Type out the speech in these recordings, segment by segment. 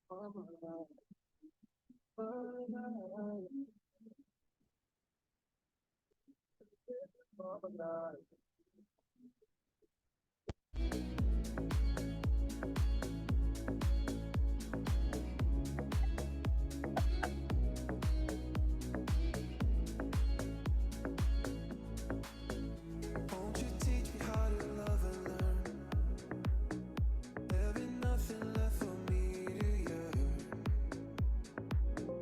Won't you teach me how to love and learn? There be nothing left for me to yearn.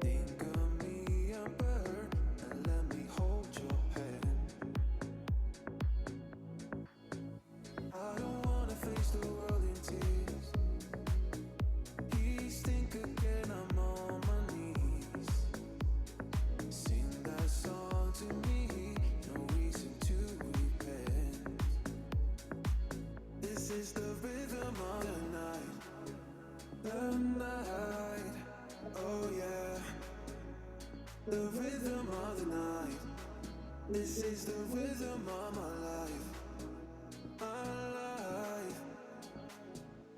Think of me and burn, and let me hold your hand. I don't wanna face the world in tears. Please think again, I'm on my knees. Sing that song to me, no reason to repent. This is the rhythm of the night. The night, oh yeah. The rhythm of the night. This is the rhythm of my life. My life.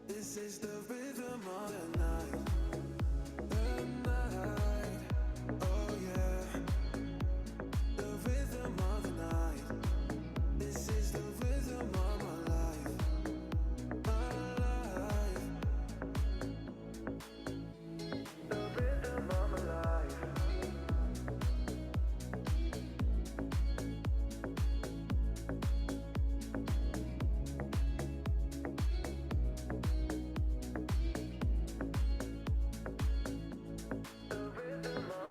This is the rhythm of the night. The night, oh yeah. The rhythm of the night. This is the rhythm of my life. My life. The rhythm of my life. The rhythm of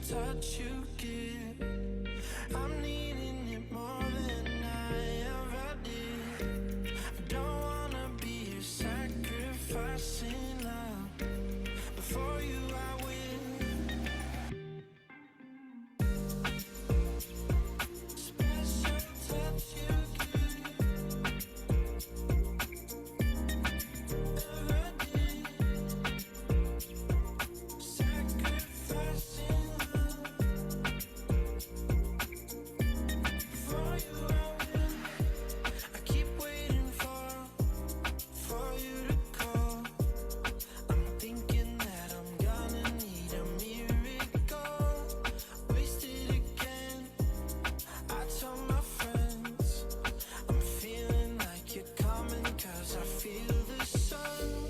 touch you give. I'm needing it more than I ever did. I don't wanna be your sacrificing love. Before you I win. Special touch you give. Never did. Sacrificing love. Before you I win. I keep waiting for you to call. I'm thinking that I'm gonna need a miracle. Wasted again. I told my friends I'm feeling like you're coming, 'cause I feel the sun.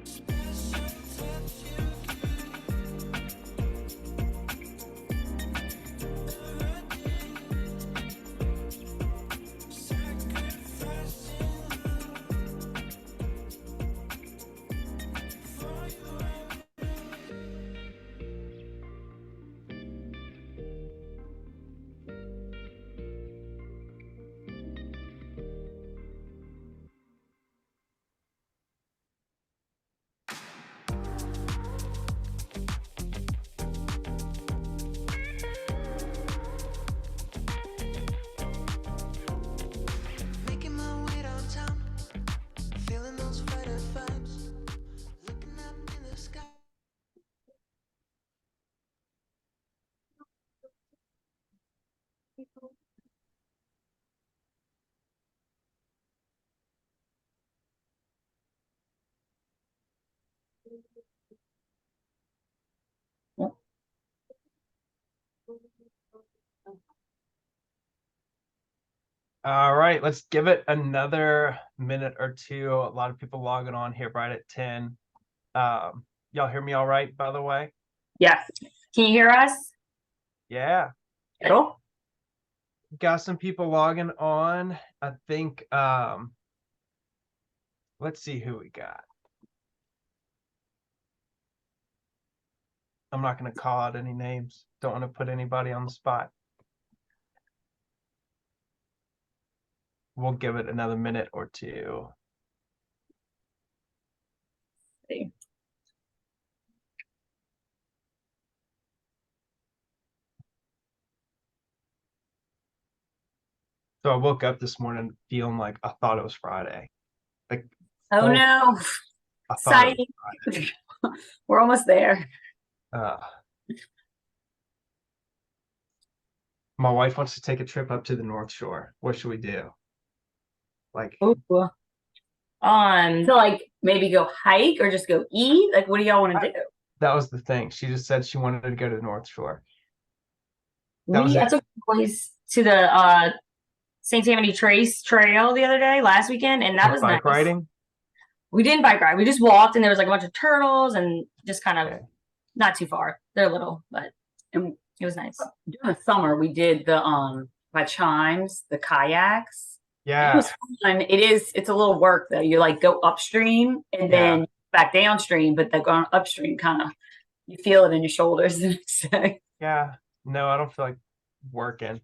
Special touch you give. Never did. Sacrificing love. Before you I making my way downtown, feeling those Friday vibes, looking up in the sky. All right, let's give it another minute or two. A lot of people logging on here right at 10. Y'all hear me all right, by the way? Yes. Can you hear us? Yeah, Cool. got some people logging on. I think, let's see who we got. I'm not going to call out any names. Don't want to put anybody on the spot. We'll give it another minute or two. See. So I woke up this morning feeling like I thought it was Friday. Like, Oh no. I thought it Exciting. We're almost there. was, my wife wants to take a trip up to the North Shore. What should we do? Like, Ooh. So like maybe go hike or just go eat? Like what do y'all want to do? that was the thing. She just said she wanted to go to the North Shore. That was I it. took the boys to the St. Tammany Trace Trail the other day, last weekend, and that was bike nice. riding. We didn't bike ride. We just walked, and there was like a bunch of turtles and just kind of Okay. not too far. They're little, but it was nice. During the summer, we did the by Chimes, the kayaks. It Yeah, was fun. It's a little work though. You like go upstream and then back downstream, but the going upstream kind of you feel it in your shoulders the next day. yeah. No, I don't feel like working.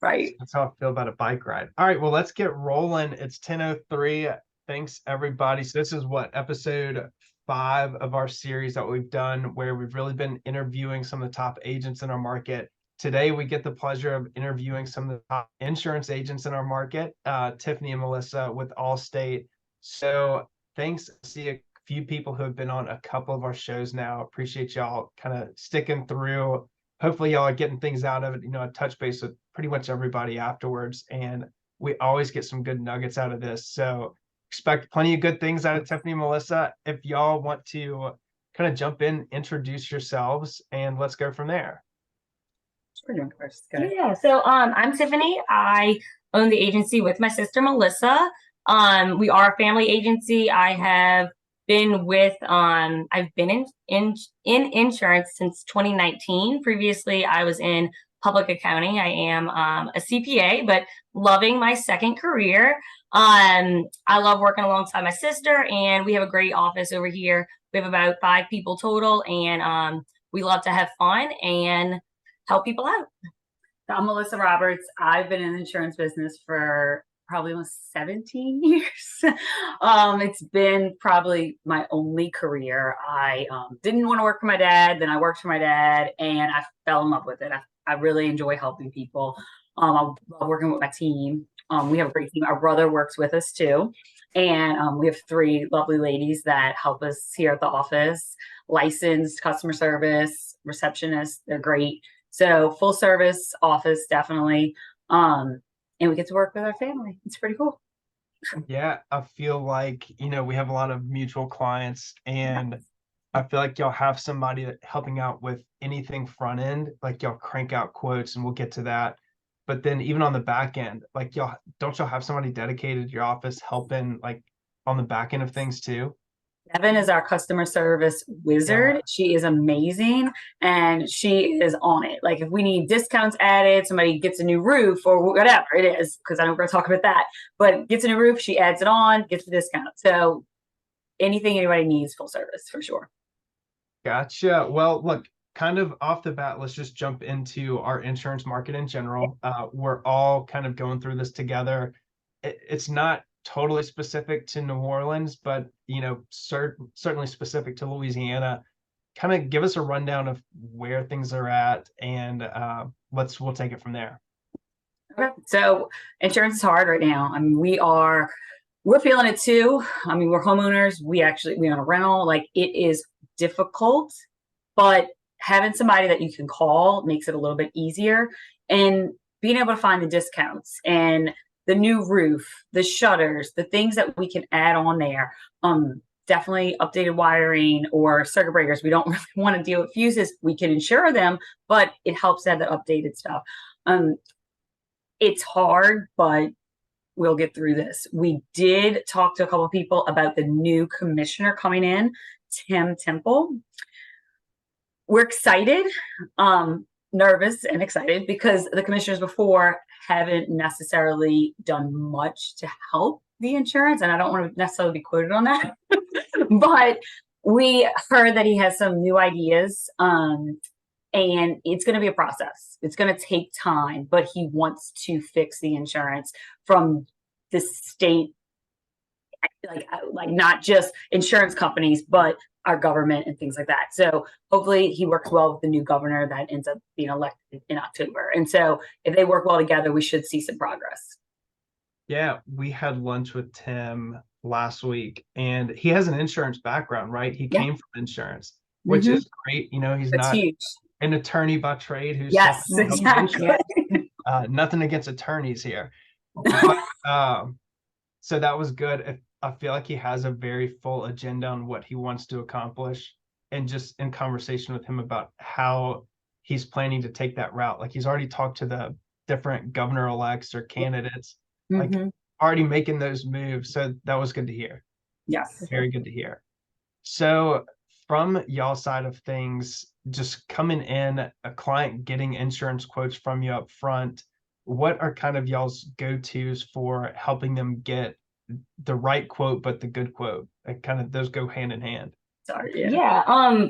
Right. That's how I feel about a bike ride. All right, well, let's get rolling. It's 10:03. Thanks, everybody. So this is what, episode 5 of our series that we've done, where we've really been interviewing some of the top agents in our market. Today, we get the pleasure of interviewing some of the top insurance agents in our market, Tiffany and Melissa with Allstate. So thanks. I see a few people who have been on a couple of our shows now. Appreciate y'all kind of sticking through. Hopefully y'all are getting things out of it. I touch base with pretty much everybody afterwards, and we always get some good nuggets out of this. So expect plenty of good things out of Tiffany and Melissa. If y'all want to kind of jump in, introduce yourselves, and let's go from there. We're doing first. Yeah. So I'm Tiffany. I own the agency with my sister Melissa. We are a family agency. I have been with I've been in insurance since 2019. Previously, I was in public accounting. I am a CPA, but loving my second career. I love working alongside my sister, and we have a great office over here. We have about 5 people total, and we love to have fun and help people out. So I'm Melissa Roberts. I've been in the insurance business for probably almost 17 years. It's been probably my only career. I didn't want to work for my dad. Then I worked for my dad, and I fell in love with it. I really enjoy helping people. I love working with my team. We have a great team. Our brother works with us too. And we have 3 lovely ladies that help us here at the office, licensed customer service, receptionists. They're great. So full service office, definitely. And we get to work with our family. It's pretty cool. Yeah, I feel like, we have a lot of mutual clients, and I feel like y'all have somebody that helping out with anything front end, like y'all crank out quotes, and we'll get to that. But then even on the back end, like y'all have somebody dedicated to your office helping like on the back end of things too? Evan is our customer service wizard. Yeah. She is amazing, and she is on it. Like if we need discounts added, somebody gets a new roof or whatever it is, because I know we're going to talk about that, but gets a new roof, she adds it on, gets the discount. So anything anybody needs, full service for sure. Gotcha. Well, look, kind of off the bat, let's just jump into our insurance market in general. We're all kind of going through this together. It's not totally specific to New Orleans, but certainly specific to Louisiana. Kind of give us a rundown of where things are at, and we'll take it from there. Okay. So insurance is hard right now. I mean, we're feeling it too. I mean, we're homeowners. We own a rental. Like it is difficult, but having somebody that you can call makes it a little bit easier, and being able to find the discounts and the new roof, the shutters, the things that we can add on there. Definitely updated wiring or circuit breakers. We don't really want to deal with fuses. We can insure them, but it helps to have the updated stuff. It's hard, but we'll get through this. We did talk to a couple of people about the new commissioner coming in, Tim Temple. We're excited, nervous and excited, because the commissioners before haven't necessarily done much to help the insurance. And I don't want to necessarily be quoted on that, but we heard that he has some new ideas. And it's going to be a process. It's going to take time, but he wants to fix the insurance from the state, like not just insurance companies, but our government and things like that. So hopefully he works well with the new governor that ends up being elected in October. And so if they work well together, we should see some progress. Yeah, we had lunch with Tim last week, and he has an insurance background, right? He came from insurance, which is great. He's That's not huge. an attorney by trade who's Yes, exactly. nothing against attorneys here. But, so that was good. I feel like he has a very full agenda on what he wants to accomplish, and just in conversation with him about how he's planning to take that route. Like he's already talked to the different governor-elects or candidates, like already making those moves. So that was good to hear. Yes. Very good to hear. So from y'all side of things, just coming in, a client getting insurance quotes from you up front, what are kind of y'all's go-tos for helping them get the right quote, but the good quote? Like kind of those go hand in hand. Sorry. Yeah.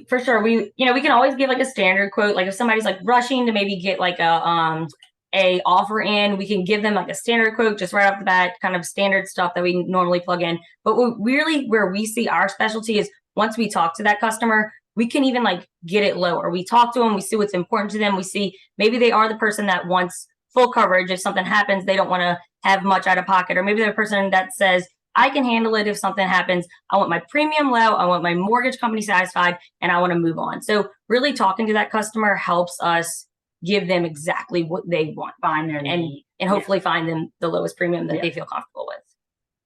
For sure. We can always give like a standard quote. Like if somebody's like rushing to maybe get like a offer in, we can give them like a standard quote just right off the bat, kind of standard stuff that we normally plug in. But where we see our specialty is once we talk to that customer, we can even like get it lower. We talk to them, we see what's important to them. We see maybe they are the person that wants full coverage. If something happens, they don't want to have much out of pocket. Or maybe they're a person that says, I can handle it if something happens. I want my premium low. I want my mortgage company satisfied, and I want to move on. So really talking to that customer helps us give them exactly what they want, Find their need. and hopefully find them the lowest premium that they feel comfortable with.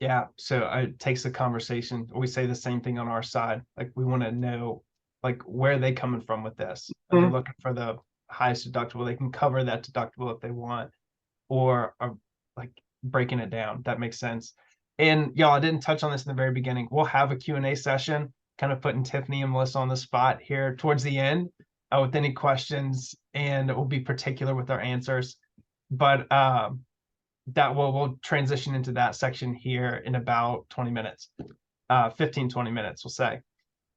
Yeah. So it takes the conversation. We say the same thing on our side. Like we want to know like where are they coming from with this? Are they looking for the highest deductible? They can cover that deductible if they want, or are like breaking it down. That makes sense. And y'all, I didn't touch on this in the very beginning. We'll have a Q&A session, kind of putting Tiffany and Melissa on the spot here towards the end with any questions, and we'll be particular with our answers. But we'll transition into that section here in about 20 minutes, 15, 20 minutes, we'll say.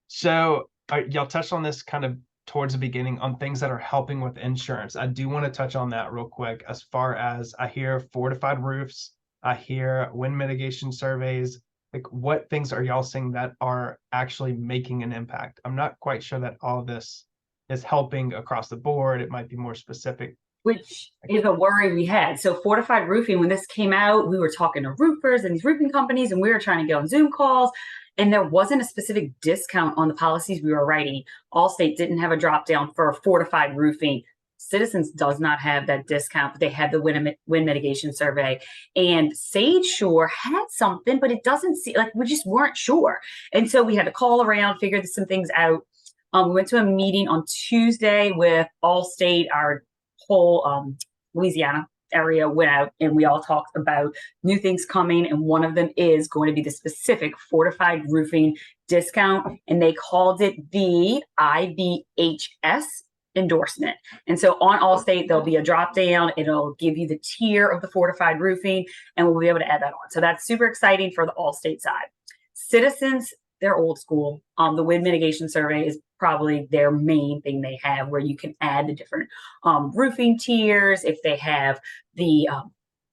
So y'all touched on this kind of towards the beginning on things that are helping with insurance. I do want to touch on that real quick. As far as I hear fortified roofs, I hear wind mitigation surveys. Like, what things are y'all seeing that are actually making an impact? I'm not quite sure that all of this is helping across the board. It might be more specific. Which is a worry we had. So fortified roofing, when this came out, we were talking to roofers and these roofing companies, and we were trying to get on Zoom calls, and there wasn't a specific discount on the policies we were writing. Allstate didn't have a drop down for fortified roofing. Citizens does not have that discount, but they had the wind mitigation survey. And Sage Shore had something, but it doesn't seem like, we just weren't sure. And so we had to call around, figure some things out. We went to a meeting on Tuesday with Allstate, our whole Louisiana area went out, and we all talked about new things coming, and one of them is going to be the specific fortified roofing discount, and they called it the IBHS endorsement. And so on Allstate, there'll be a drop down, it'll give you the tier of the fortified roofing, and we'll be able to add that on. So that's super exciting for the Allstate side. Citizens, they're old school. The wind mitigation survey is probably their main thing they have, where you can add the different roofing tiers. If they have the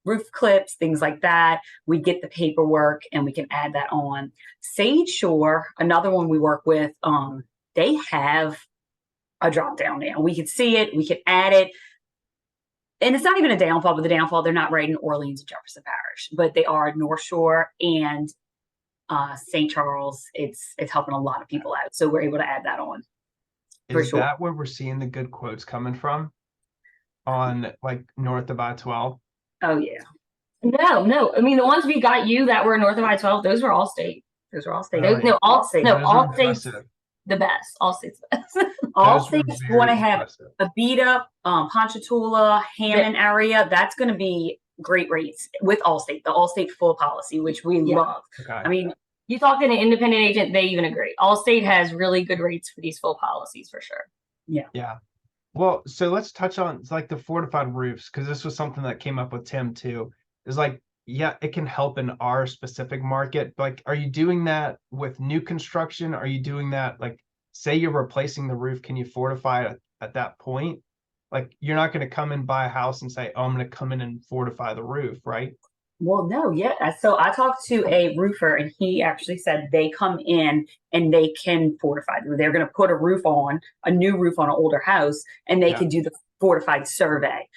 roof clips, things like that, we get the paperwork and we can add that on. Sage Shore, another one we work with, they have a drop down now. We can see it, we can add it. And it's not even a downfall, but the downfall, they're not right in Orleans and Jefferson Parish, but they are North Shore and St. Charles. It's helping a lot of people out, so we're able to add that on. Is that where we're seeing the good quotes coming from, on like north of I-12? Oh yeah. No. I mean, the ones we got you that were north of I-12, those were Allstate. Those were Allstate. Really? Allstate's the best. Allstate's the best. Allstate's want to have a beat up Ponchatoula, Hammond area. That's going to be great rates with Allstate, the Allstate full policy, which we love. Okay. I mean, you talk to an independent agent, they even agree. Allstate has really good rates for these full policies for sure. Yeah. Well, so let's touch on like the fortified roofs, because this was something that came up with Tim too. Is like, yeah, it can help in our specific market. Like, are you doing that with new construction? Are you doing that, like, say you're replacing the roof, can you fortify it at that point? Like, you're not going to come and buy a house and say, oh, I'm going to come in and fortify the roof, right? Well, no, yeah. So I talked to a roofer, and he actually said they come in and they can fortify. They're going to put a new roof on an older house, and they can do the fortified survey.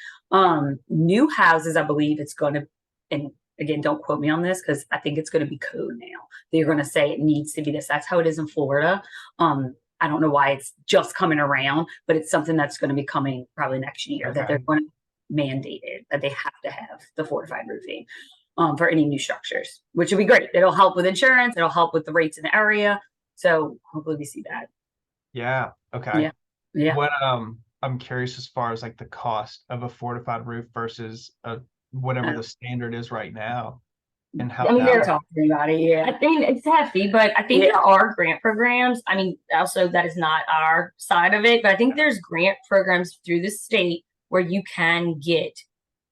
New houses, I believe it's going to, and again, don't quote me on this, because I think it's going to be code now. They're going to say it needs to be this. That's how it is in Florida. I don't know why it's just coming around, but it's something that's going to be coming probably next year, that they're going to mandate it, that they have to have the fortified roofing for any new structures, which would be great. It'll help with insurance. It'll help with the rates in the area. So hopefully we see that. Yeah. Okay. Yeah. What I'm curious as far as like the cost of a fortified roof versus whatever the standard is right now. And how they're talking about it. Yeah. I mean, it's hefty, but I think there are grant programs. I mean, also that is not our side of it, but I think there's grant programs through the state where you can get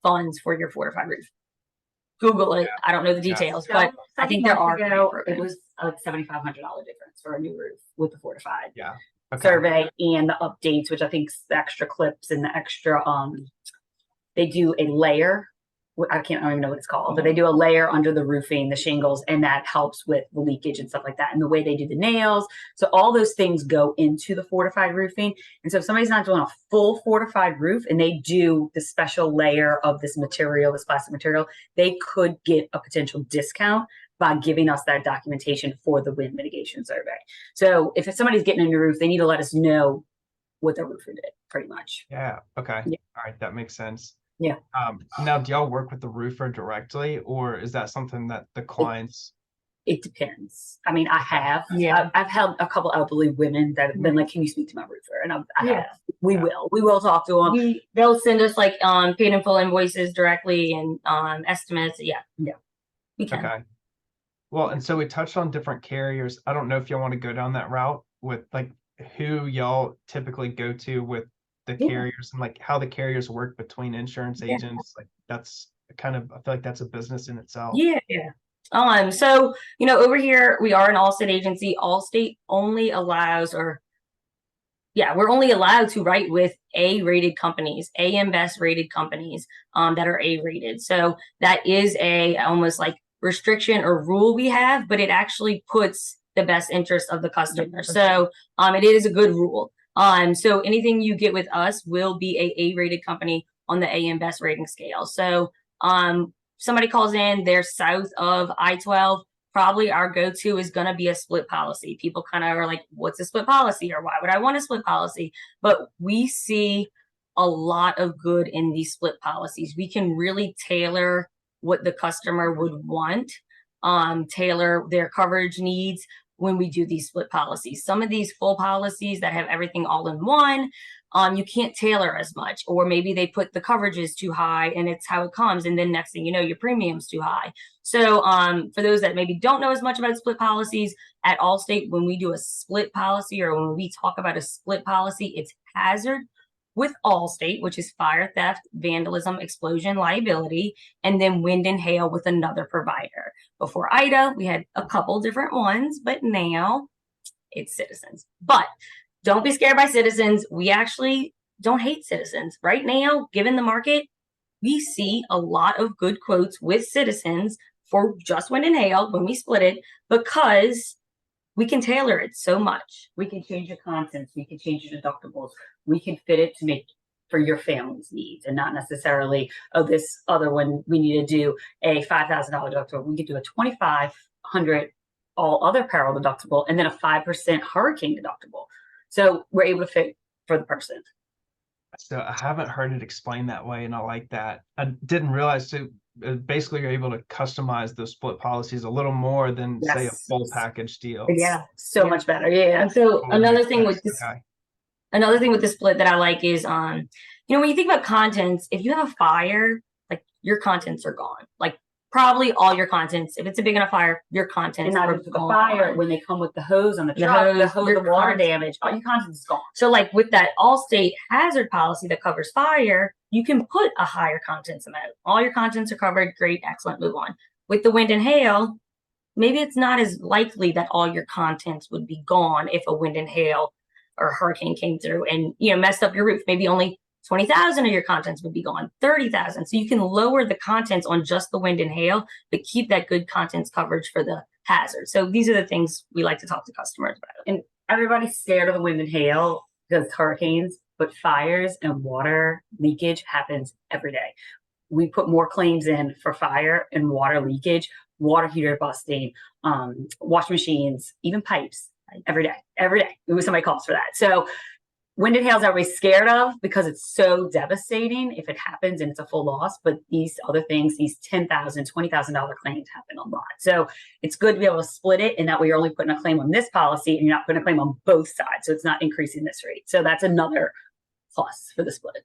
funds for your fortified roof. Google it. I don't know the details, but I think there are. It was a $7,500 difference for a new roof with the fortified Okay. survey and the updates, which I think is the extra clips and the extra. They do a layer. I don't even know what it's called, but they do a layer under the roofing, the shingles, and that helps with the leakage and stuff like that, and the way they do the nails. So all those things go into the fortified roofing. And so if somebody's not doing a full fortified roof and they do the special layer of this material, this plastic material, they could get a potential discount by giving us that documentation for the wind mitigation survey. So if somebody's getting a new roof, they need to let us know what their roofer did, pretty much. Yeah. Okay. Yeah. All right. That makes sense. Yeah. Now, do y'all work with the roofer directly, or is that something that the clients? It depends. I mean, I have. Yeah. I've had a couple elderly women that have been like, "Can you speak to my roofer?" And I have. We will talk to them. They'll send us like paid in full invoices directly and estimates. Yeah. We can. Okay. Well, and so we touched on different carriers. I don't know if y'all want to go down that route with like who y'all typically go to with the Yeah. carriers and like how the carriers work between insurance Yeah. agents. Like that's kind of, I feel like that's a business in itself. Yeah. So, over here, we are an Allstate agency. Allstate only allows, we're only allowed to write with A-rated companies, AM Best rated companies, that are A-rated. So that is a almost like restriction or rule we have, but it actually puts the best interest of the customer. So, it is a good rule. So anything you get with us will be a A-rated company on the AM Best rating scale. So, somebody calls in, they're south of I-12, probably our go-to is going to be a split policy. People kind of are like, what's a split policy, or why would I want a split policy? But we see a lot of good in these split policies. We can really tailor what the customer would want, tailor their coverage needs when we do these split policies. Some of these full policies that have everything all in one, you can't tailor as much, or maybe they put the coverages too high and it's how it comes. And then next thing you know, your premium's too high. So for those that maybe don't know as much about split policies, at Allstate, when we do a split policy or when we talk about a split policy, it's hazard with Allstate, which is fire, theft, vandalism, explosion, liability, and then wind and hail with another provider. Before Ida, we had a couple different ones, but now it's Citizens. But don't be scared by Citizens. We actually don't hate Citizens. Right now, given the market, we see a lot of good quotes with Citizens for just wind and hail when we split it, because we can tailor it so much. We can change your contents. We can change your deductibles. We can fit it to make for your family's needs, and not necessarily, oh, this other one, we need to do a $5,000 deductible. We could do a $2,500 all other peril deductible, and then a 5% hurricane deductible. So we're able to fit for the person. So I haven't heard it explained that way, and I like that. I didn't realize, so basically you're able to customize those split policies a little more than say a full package deal. Yeah, so much better. Yeah. And so Totally another makes thing sense. with this, Okay. another thing with the split that I like is, when you think about contents, if you have a fire, like your contents are gone. Like probably all your contents. If it's a big enough fire, your contents And not are just with the gone. fire, when they come with the hose on the truck, the water damage, all your contents is gone. So like with that Allstate hazard policy that covers fire, you can put a higher contents amount. All your contents are covered. Great, excellent, move on. With the wind and hail, maybe it's not as likely that all your contents would be gone if a wind and hail or hurricane came through and messed up your roof. Maybe only 20,000 of your contents would be gone, 30,000. So you can lower the contents on just the wind and hail, but keep that good contents coverage for the hazard. So these are the things we like to talk to customers about. And everybody's scared of the wind and hail because it's hurricanes, but fires and water leakage happens every day. We put more claims in for fire and water leakage, water heater busting, washing machines, even pipes every day. Somebody calls for that. So wind and hail is everybody's scared of because it's so devastating if it happens and it's a full loss. But these other things, these $10,000, $20,000 claims happen a lot. So it's good to be able to split it, and that way you're only putting a claim on this policy and you're not putting a claim on both sides. So it's not increasing this rate. So that's another plus for the split.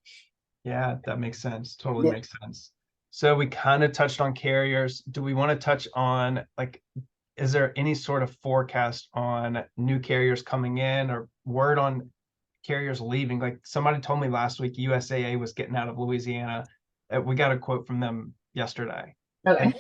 Yeah, that makes sense. Totally makes sense. So we kind of touched on carriers. Do we want to touch on, like, is there any sort of forecast on new carriers coming in or word on carriers leaving? Like somebody told me last week USAA was getting out of Louisiana. We got a quote from them yesterday. Okay.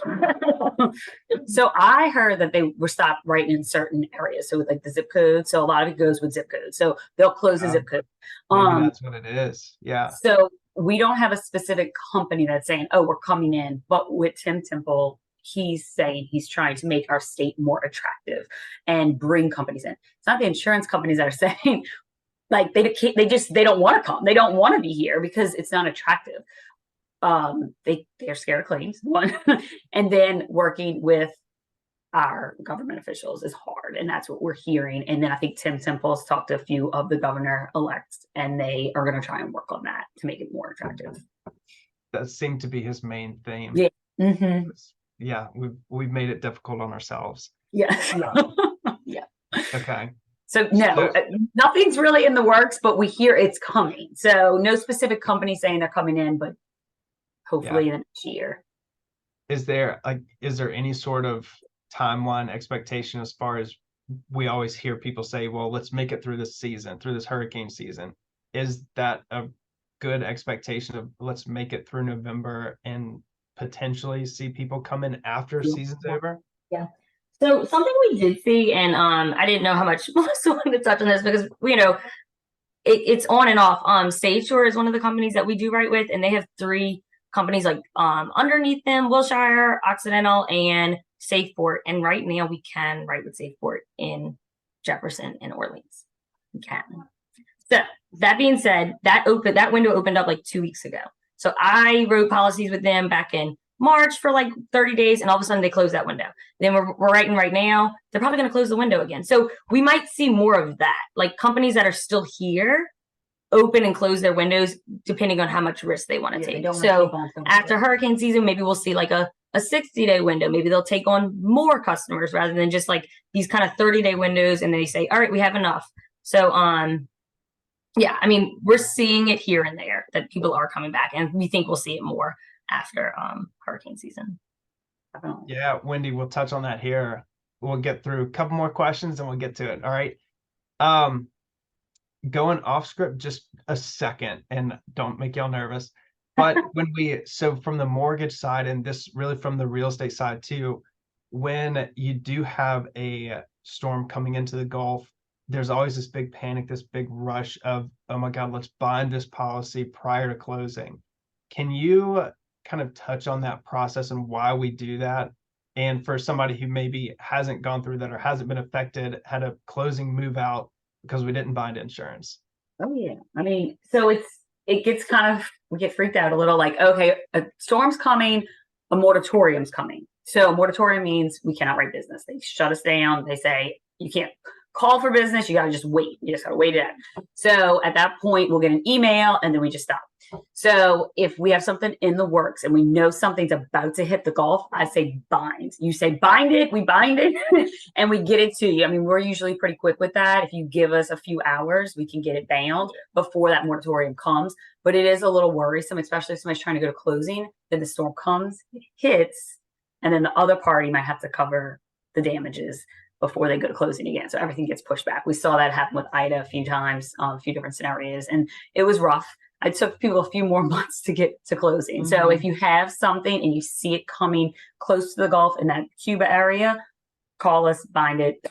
So I heard that they were stopped writing in certain areas. So with like the zip code. So a lot of it goes with zip code. So they'll close the zip code. Maybe that's what it is. Yeah. So we don't have a specific company that's saying, oh, we're coming in. But with Tim Temple, he's saying he's trying to make our state more attractive and bring companies in. It's not the insurance companies that are saying, like, they don't want to come. They don't want to be here because it's not attractive. They're scared of claims, one. And then working with our government officials is hard. And that's what we're hearing. And then I think Tim Temple's talked to a few of the governor-elects, and they are going to try and work on that to make it more attractive. That seemed to be his main theme. Yeah. Mm-hmm. Yeah, we've made it difficult on ourselves. Yes. Yeah. Okay. So no, nothing's really in the works, but we hear it's coming. So no specific company saying they're coming in, but hopefully in the next year. Is there any sort of timeline expectation as far as we always hear people say, well, let's make it through this season, through this hurricane season. Is that a good expectation of let's make it through November and potentially see people come in after season's over? Yeah. So something we did see, and I didn't know how much Melissa wanted to touch on this because it's on and off. Stage Shore is one of the companies that we do write with, and they have 3 companies like underneath them: Wilshire, Occidental, and Safeport. And right now we can write with Safeport in Jefferson and Orleans. We can. So that being said, that window opened up like 2 weeks ago. So I wrote policies with them back in March for like 30 days, and all of a sudden they closed that window. Then we're writing right now. They're probably going to close the window again. So we might see more of that, like companies that are still here open and close their windows depending on how much risk they want to take. So after hurricane season, maybe we'll see like a 60-day window. Maybe they'll take on more customers rather than just like these kind of 30-day windows, and they say, all right, we have enough. So yeah, I mean, we're seeing it here and there that people are coming back, and we think we'll see it more after hurricane season. Yeah, Wendy, we'll touch on that here. We'll get through a couple more questions and we'll get to it. All right. Going off script just a second, and don't make y'all nervous. But so from the mortgage side, and this really from the real estate side too, when you do have a storm coming into the Gulf, there's always this big panic, this big rush of, oh my God, let's bind this policy prior to closing. Can you kind of touch on that process and why we do that? And for somebody who maybe hasn't gone through that or hasn't been affected, had a closing move out because we didn't bind insurance. Oh yeah. I mean, so it gets kind of, we get freaked out a little, like, okay, a storm's coming, a moratorium's coming. So a moratorium means we cannot write business. They shut us down. They say you can't call for business. You got to just wait. You just got to wait it out. So at that point, we'll get an email and then we just stop. So if we have something in the works and we know something's about to hit the Gulf, I say bind. You say bind it, we bind it, and we get it to you. I mean, we're usually pretty quick with that. If you give us a few hours, we can get it bound before that moratorium comes. But it is a little worrisome, especially if somebody's trying to go to closing, then the storm comes, it hits, and then the other party might have to cover the damages before they go to closing again. So everything gets pushed back. We saw that happen with Ida a few times, a few different scenarios, and it was rough. It took people a few more months to get to closing. Mm-hmm. So if you have something and you see it coming close to the Gulf in that Cuba area, call us, bind it.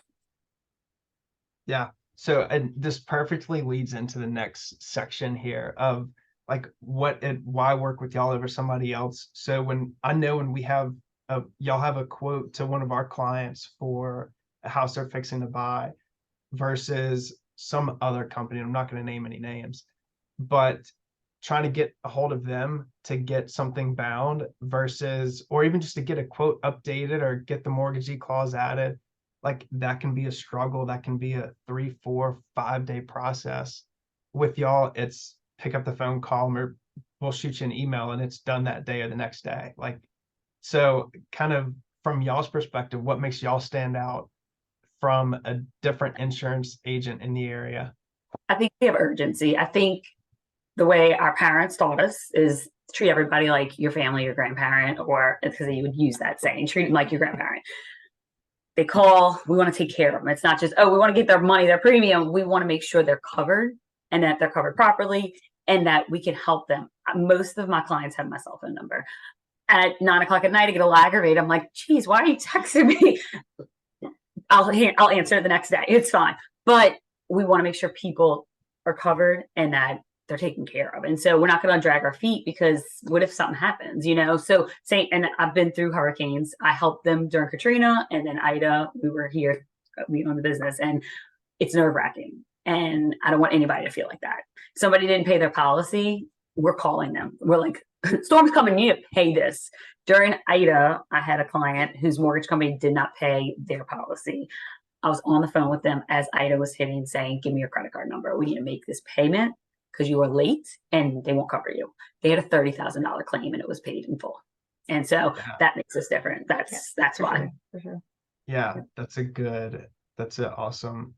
Yeah. So and this perfectly leads into the next section here of like why work with y'all over somebody else. So when we have y'all have a quote to one of our clients for a house they're fixing to buy versus some other company, I'm not going to name any names, but trying to get a hold of them to get something bound versus, or even just to get a quote updated or get the mortgagee clause added, like that can be a struggle. That can be a 3, 4, 5 day process. With y'all, it's pick up the phone, call them, or we'll shoot you an email and it's done that day or the next day. Like, so kind of from y'all's perspective, what makes y'all stand out from a different insurance agent in the area? I think we have urgency. I think the way our parents taught us is treat everybody like your family, your grandparent, or because you would use that saying, treat them like your grandparent. They call, we want to take care of them. It's not just, oh, we want to get their money, their premium. We want to make sure they're covered and that they're covered properly and that we can help them. Most of my clients have my cell phone number. At 9 o'clock at night, I get a little aggravated. I'm like, geez, why are you texting me? I'll answer it the next day. It's fine. But we want to make sure people are covered and that they're taken care of. And so we're not going to drag our feet because what if something happens, So and I've been through hurricanes. I helped them during Katrina and then Ida. We were here, we own the business, and it's nerve-wracking. And I don't want anybody to feel like that. Somebody didn't pay their policy, we're calling them. We're like, storm's coming, you need to pay this. During Ida, I had a client whose mortgage company did not pay their policy. I was on the phone with them as Ida was hitting, saying, give me your credit card number. We need to make this payment because you were late and they won't cover you. They had a $30,000 claim and it was paid in full. And so that makes us different. That's why. Sure. For sure. Yeah, that's an awesome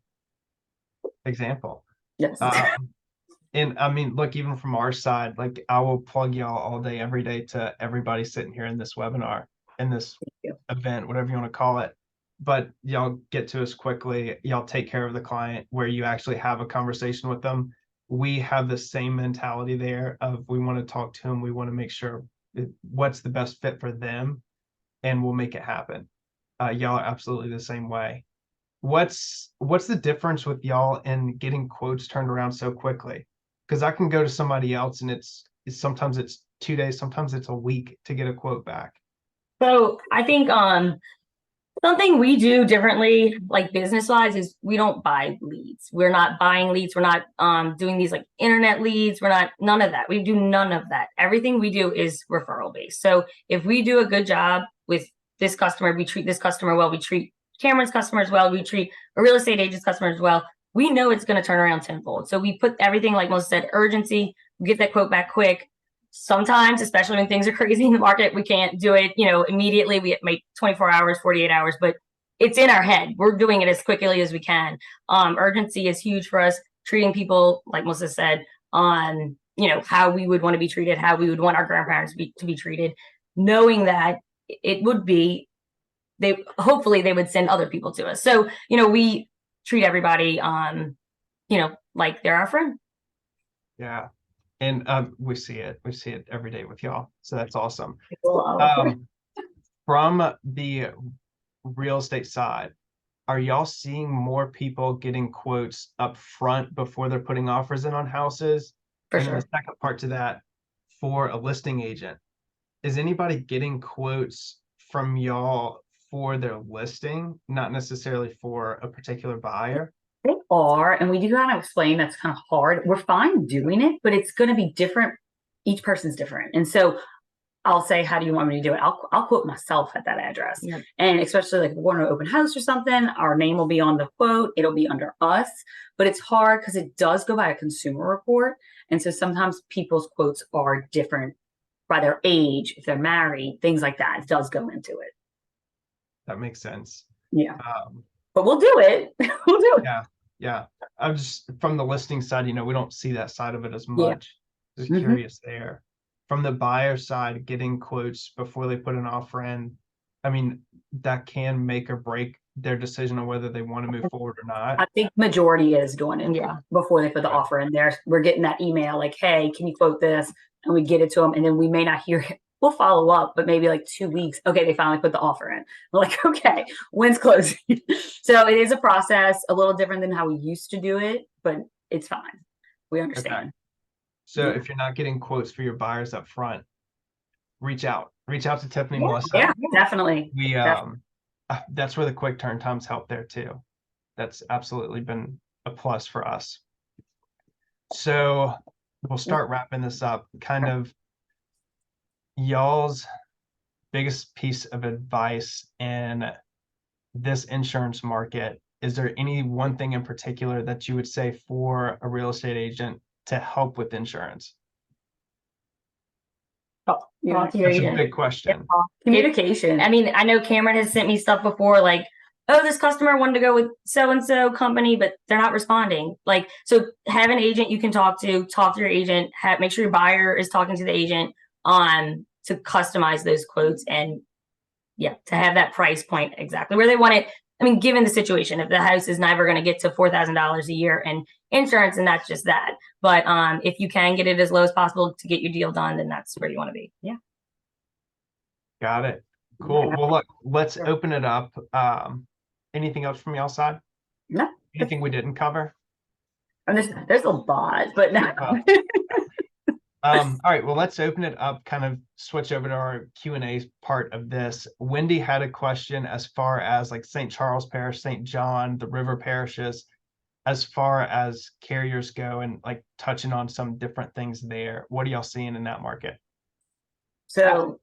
example. Yes. And I mean, look, even from our side, like I will plug y'all all day, every day to everybody sitting here in this webinar, in this event, whatever you want to call it. but y'all get to us quickly. Y'all take care of the client where you actually have a conversation with them. We have the same mentality there of we want to talk to them. We want to make sure what's the best fit for them, and we'll make it happen. Y'all are absolutely the same way. What's the difference with y'all in getting quotes turned around so quickly? Because I can go to somebody else and sometimes it's 2 days, sometimes it's a week to get a quote back. So I think something we do differently, like business wise, is we don't buy leads. We're not buying leads. We're not doing these like internet leads. We're not, none of that. We do none of that. Everything we do is referral based. So if we do a good job with this customer, we treat this customer well, we treat Cameron's customers well, we treat a real estate agent's customers well, we know it's going to turn around tenfold. So we put everything, like Melissa said, urgency, we get that quote back quick. Sometimes, especially when things are crazy in the market, we can't do it, immediately. We make 24 hours, 48 hours, but it's in our head. We're doing it as quickly as we can. Urgency is huge for us, treating people, like Melissa said, on, how we would want to be treated, how we would want our grandparents to be treated, knowing that it would be, hopefully they would send other people to us. So, we treat everybody like they're our friend. Yeah. And we see it every day with y'all. So that's awesome. From the real estate side, are y'all seeing more people getting quotes up front before they're putting offers in on houses? For and sure. The second part to that, for a listing agent, is anybody getting quotes from y'all for their listing, not necessarily for a particular buyer? They are, and we do kind of explain that's kind of hard. We're fine doing it, but it's going to be different. Each person's different. And so I'll say, how do you want me to do it? I'll quote myself at that address. Yeah. And especially like if we're going to open house or something, our name will be on the quote. It'll be under us, but it's hard because it does go by a consumer report. And so sometimes people's quotes are different by their age, if they're married, things like that. It does go into it. That makes sense. Yeah. But we'll do it. We'll do it. Yeah. I'm just from the listing side, we don't see that side of it as much. Yeah. Just curious there. From the buyer side, getting quotes before they put an offer in, I mean, that can make or break their decision on whether they want to move forward or not. I think majority is doing it. Yeah. Before they put the offer in there, we're getting that email like, hey, can you quote this? And we get it to them. And then we may not hear it. We'll follow up, but maybe like 2 weeks. Okay, they finally put the offer in. We're like, okay, when's closing? So it is a process, a little different than how we used to do it, but it's fine. We understand. Okay. So if you're not getting quotes for your buyers up front, reach out to Tiffany, Melissa. Yeah, definitely. That's where the quick turn times help there too. That's absolutely been a plus for us. So we'll start wrapping this up. Kind of y'all's biggest piece of advice in this insurance market. Is there any one thing in particular that you would say for a real estate agent to help with insurance? Talk to your That's agent. a big question. Communication. I mean, I know Cameron has sent me stuff before, like, oh, this customer wanted to go with so-and-so company, but they're not responding. Like, so have an agent you can talk to your agent, make sure your buyer is talking to the agent to customize those quotes and to have that price point exactly where they want it. I mean, given the situation, if the house is never going to get to $4,000 a year in insurance, and that's just that. But if you can get it as low as possible to get your deal done, then that's where you want to be. Yeah. Got it. Cool. Well, look, let's open it up. Anything else from y'all side? No. Anything we didn't cover? There's a lot, but no. All right, well, let's open it up, kind of switch over to our Q&A part of this. Wendy had a question as far as like St. Charles Parish, St. John, the river parishes, as far as carriers go, and like touching on some different things there. What are y'all seeing in that market? So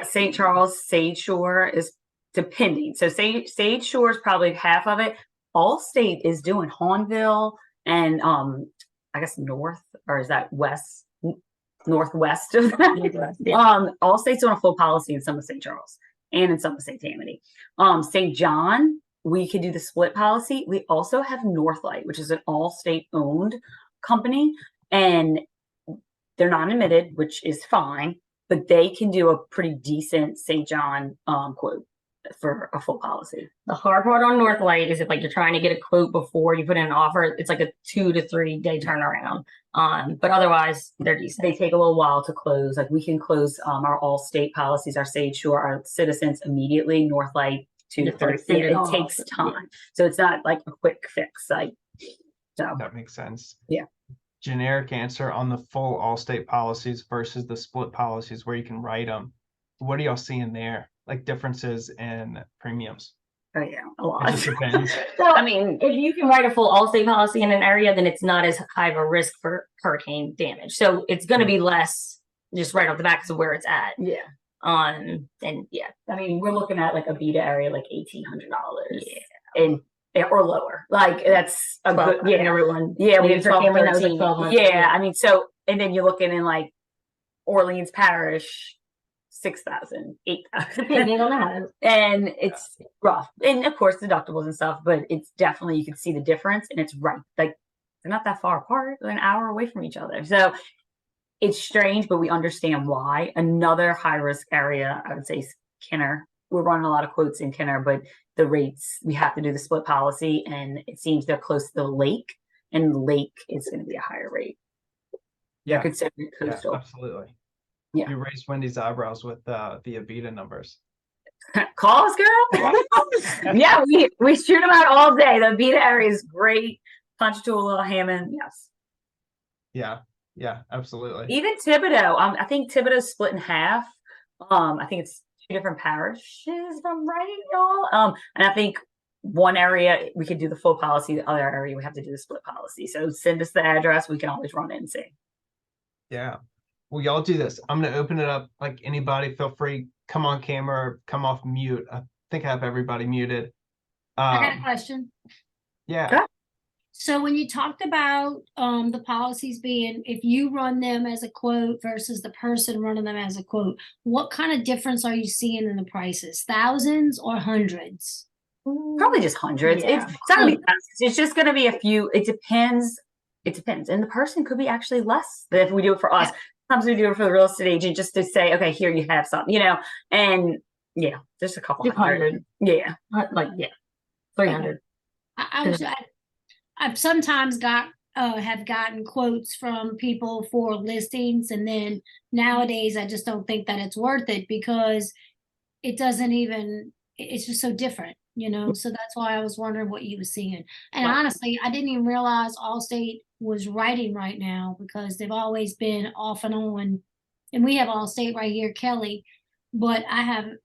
St. Charles, Sage Shore is depending. So Sage Shore is probably half of it. Allstate is doing Hawnville and I guess north, or is that west? Northwest of that. Allstate's on a full policy in some of St. Charles and in some of St. Tammany. St. John, we could do the split policy. We also have Northlight, which is an Allstate owned company, and they're not admitted, which is fine, but they can do a pretty decent St. John quote. for a full policy. The hard part on Northlight is if like you're trying to get a quote before you put in an offer, it's like a 2 to 3 day turnaround. But otherwise they're decent. They take a little while to close. Like we can close our Allstate policies, our Sage Shore, our Citizens immediately. Northlight 2 to 3. It takes time, so it's not like a quick fix. Like so That makes sense. Yeah. Generic answer on the full Allstate policies versus the split policies where you can write them. What are y'all seeing there? Like differences in premiums? Oh yeah, a It lot. just depends. So I mean, if you can write a full Allstate policy in an area, then it's not as high of a risk for hurricane damage. So it's going to be less just right off the bat because of where it's at. Yeah. And yeah, I mean, we're looking at like a beta area, like $1,800, yeah, or lower. Like that's a good, yeah, everyone. yeah. We Maybe have for 12, family knows like 13. 1200. Yeah, I mean, so and then you're looking in like Orleans Parish, 6,000, 8,000, Depending on the house. and it's rough. And of course, deductibles and stuff, but it's definitely you can see the difference, and it's right. Like they're not that far apart; they're an hour away from each other. So it's strange, but we understand why. Another high risk area, I would say, is Kenner. We're running a lot of quotes in Kenner, but the rates, we have to do the split policy, and it seems they're close to the lake, and the lake is going to be a higher rate. Yeah, Considered coastal. absolutely. Yeah. You raised Wendy's eyebrows with the Abita numbers. Call us, girl. Yeah, we shoot them out all day. The beta area is great. Punch to a little Hammond. Yes. Yeah, absolutely. Even Thibodeau. I think Thibodeau's split in half. I think it's 2 different parishes, if I'm right, y'all. And I think one area we could do the full policy, the other area we have to do the split policy. So send us the address. We can always run it and see. Yeah. Well, y'all do this. I'm going to open it up. Like anybody, feel free, come on camera, come off mute. I think I have everybody muted. I got a question. Yeah. Okay. So when you talked about the policies being if you run them as a quote versus the person running them as a quote, what kind of difference are you seeing in the prices? Thousands or hundreds? Probably just hundreds. Yeah. It's not gonna be thousands. It's just gonna be a few. It depends. It depends. And the person could be actually less than if we do it for us. Sometimes we do it for the real estate agent just to say, okay, here you have something, and yeah, just a couple hundred. Yeah. Like, yeah, 300. I've sometimes have gotten quotes from people for listings, and then nowadays I just don't think that it's worth it because it doesn't even. It's just so different, So that's why I was wondering what you were seeing. And honestly, I didn't even realize Allstate was writing right now because they've always been off and on. And we have Allstate right here, Kelly, but they're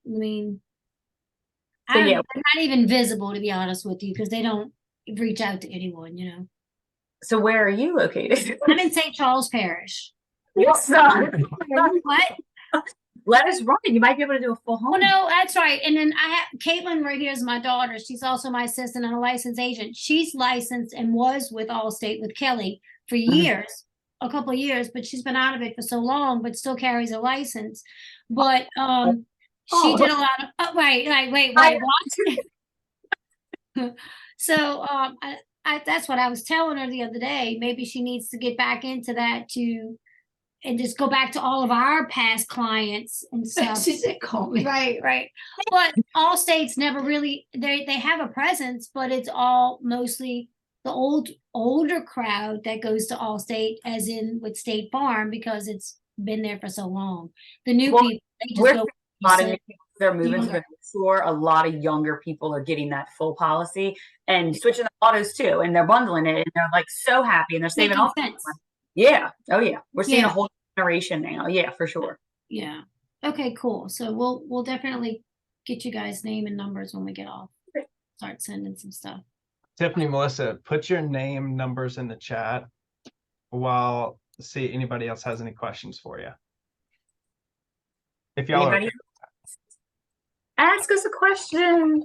not even visible, to be honest with you, because they don't reach out to anyone, So where are you located? I'm in St. Charles Parish. Yes. What? Let us run it. You might be able to do a full home. Oh no, that's right. And then I have Caitlin right here is my daughter. She's also my assistant and a licensed agent. She's licensed and was with Allstate with Kelly for years, a couple of years, but she's been out of it for so long, but still carries a license. But she did a lot of wait, what? So that's what I was telling her the other day. Maybe she needs to get back into that and just go back to all of our past clients and stuff. She said, call me. Right. But Allstate's never really, they have a presence, but it's all mostly the older crowd that goes to Allstate, as in with State Farm, because it's been there for so long. The new people, they just go. A lot of new people, they're moving to the store. A lot of younger people are getting that full policy and switching the autos too, and they're bundling it, and they're like so happy, and they're saving all. Yeah. Oh yeah. We're seeing a whole generation now. Yeah, for sure. Yeah. Okay, cool. So we'll definitely get you guys name and numbers when we get off. Start sending some stuff. Tiffany, Melissa, put your name, numbers in the chat while see anybody else has any questions for you. If y'all are okay. Ask us a question.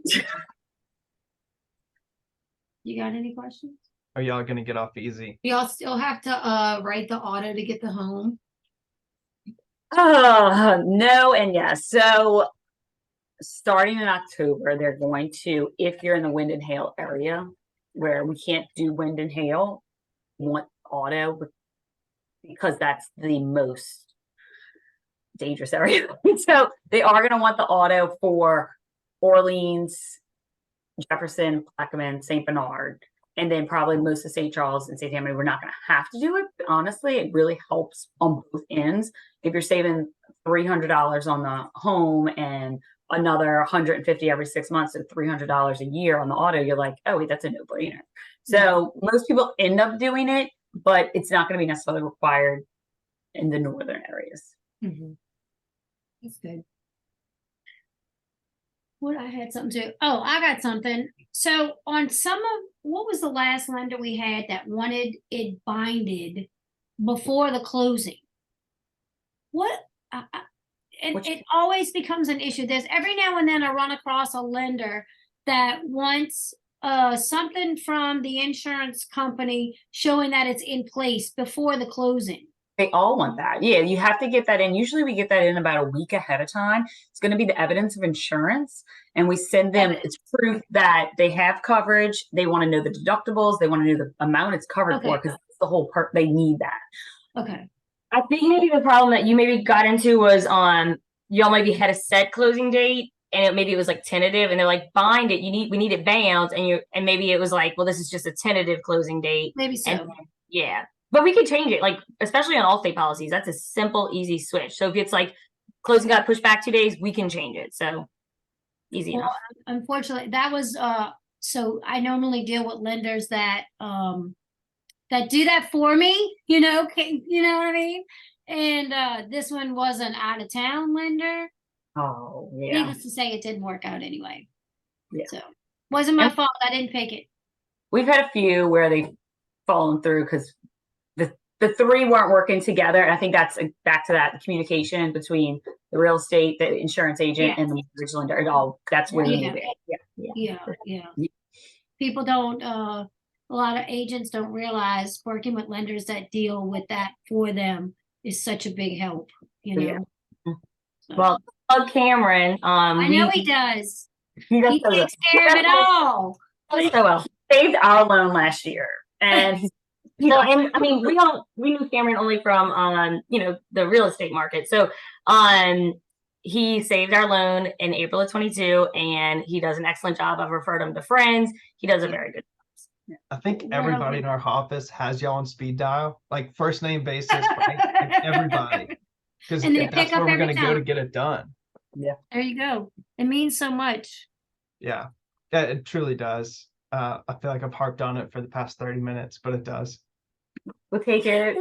You got any questions? Are y'all gonna get off easy? Y'all still have to write the auto to get the home? Oh, no and yes. So starting in October, they're going to, if you're in the wind and hail area where we can't do wind and hail, want auto because that's the most dangerous area. So they are going to want the auto for Orleans, Jefferson, Plaquemine, St. Bernard, and then probably most of St. Charles and St. Tammany. We're not going to have to do it, but honestly, it really helps on both ends. If you're saving $300 on the home and another $150 every 6 months, and $300 a year on the auto, you're like, oh, wait, that's a no-brainer. So most people end up doing it, but it's not going to be necessarily required in the northern areas. That's good. What I had something to, oh, I got something. So on some of, what was the last lender we had that wanted it binded before the closing? What, it always becomes an issue. There's every now and then I run across a lender that wants something from the insurance company showing that it's in place before the closing. They all want that. Yeah, you have to get that in. Usually we get that in about a week ahead of time. It's going to be the evidence of insurance. And we send them, it's proof that they have coverage. They want to know the deductibles. They want to know the amount it's covered for, because it's the whole part. They need that. Okay. I think maybe the problem that you maybe got into was y'all maybe had a set closing date, and maybe it was like tentative, and they're like, bind it. We need it bound, and maybe it was like, well, this is just a tentative closing date. Maybe so. And, yeah. But we could change it, like, especially on Allstate policies. That's a simple, easy switch. So if it's like closing got pushed back 2 days, we can change it. So easy enough. Unfortunately, that was so I normally deal with lenders that do that for me, you know what I mean? And this one was an out of town lender. Oh, yeah. Needless to say, it didn't work out anyway. Yeah. So wasn't my fault. I didn't pick it. We've had a few where they've fallen through because the three weren't working together. And I think that's back to that communication between the real estate, the insurance agent, and the mortgage lender. It all, that's where we need it. Yeah. People don't, a lot of agents don't realize working with lenders that deal with that for them is such a big help, you know? So. Well, Cameron. I know he does. He so takes care of it all. So well. Saved our loan last year. And he's well, and I mean, we knew Cameron only from the real estate market. So he saved our loan in April of 22, and he does an excellent job. I've referred him to friends. He does a very good job. I think everybody in our office has y'all on speed dial, like first name basis, like everybody, because that's where we're going to go to get it done. Yeah, there you go. It means so much. Yeah, it truly does. I feel like I've harped on it for the past 30 minutes, but it does. We'll take it.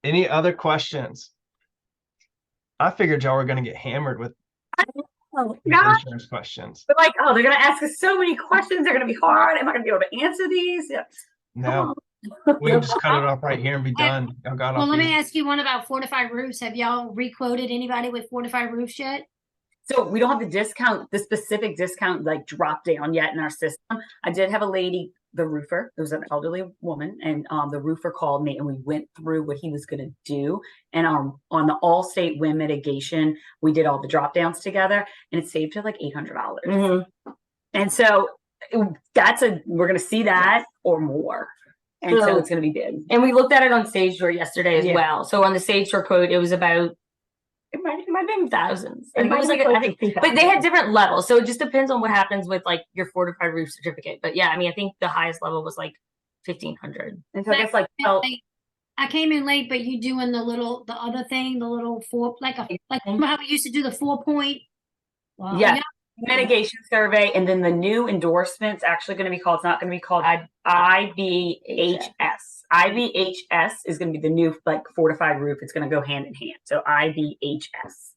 Any other questions? I figured y'all were going to get hammered with insurance questions. They're like, oh, they're going to ask us so many questions. They're going to be hard. Am I going to be able to answer these? Yes. No, we can just cut it off right here and be done. Well, let me ask you one about fortified roofs. Have y'all requoted anybody with fortified roofs yet? So we don't have the specific discount like drop down yet in our system. I did have a lady, the roofer, it was an elderly woman, and the roofer called me and we went through what he was going to do. And on the Allstate wind mitigation, we did all the drop downs together, and it saved her like $800. And so we're going to see that or more. And so it's going to be big. And we looked at it on Sage Store yesterday as well. So on the Sage Store quote, it was about, it might have been thousands. I think it was like, I think, but they had different levels. So it just depends on what happens with like your fortified roof certificate. But yeah, I mean, I think the highest level was like 1,500. And so I guess like, I came in late, but you doing the other thing, the little four, like how we used to do the 4-point. Wow. Yeah. Mitigation survey, and then the new endorsement's actually going to be called, it's not going to be called IBHS. IBHS is going to be the new like fortified roof. It's going to go hand in hand. So IBHS.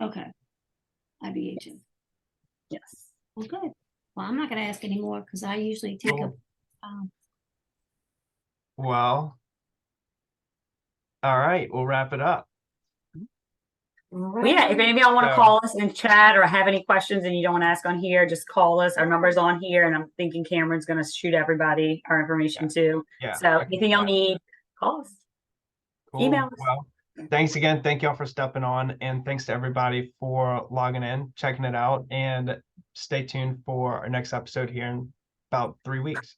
Okay. IBHS. Yes. Well, good. Well, I'm not going to ask anymore because I usually take Well, all right, we'll wrap it up. Well, yeah, if any of y'all want to call us and chat or have any questions and you don't want to ask on here, just call us. Our number's on here, and I'm thinking Cameron's going to shoot everybody our information too. Yeah. So anything y'all need, call us. Cool. Email us. Well, thanks again. Thank y'all for stepping on, and thanks to everybody for logging in, checking it out, and stay tuned for our next episode here in about 3 weeks.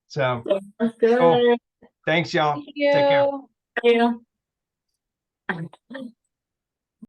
So Good. Cool. Thanks, y'all. Thank you. Take care. Thank you.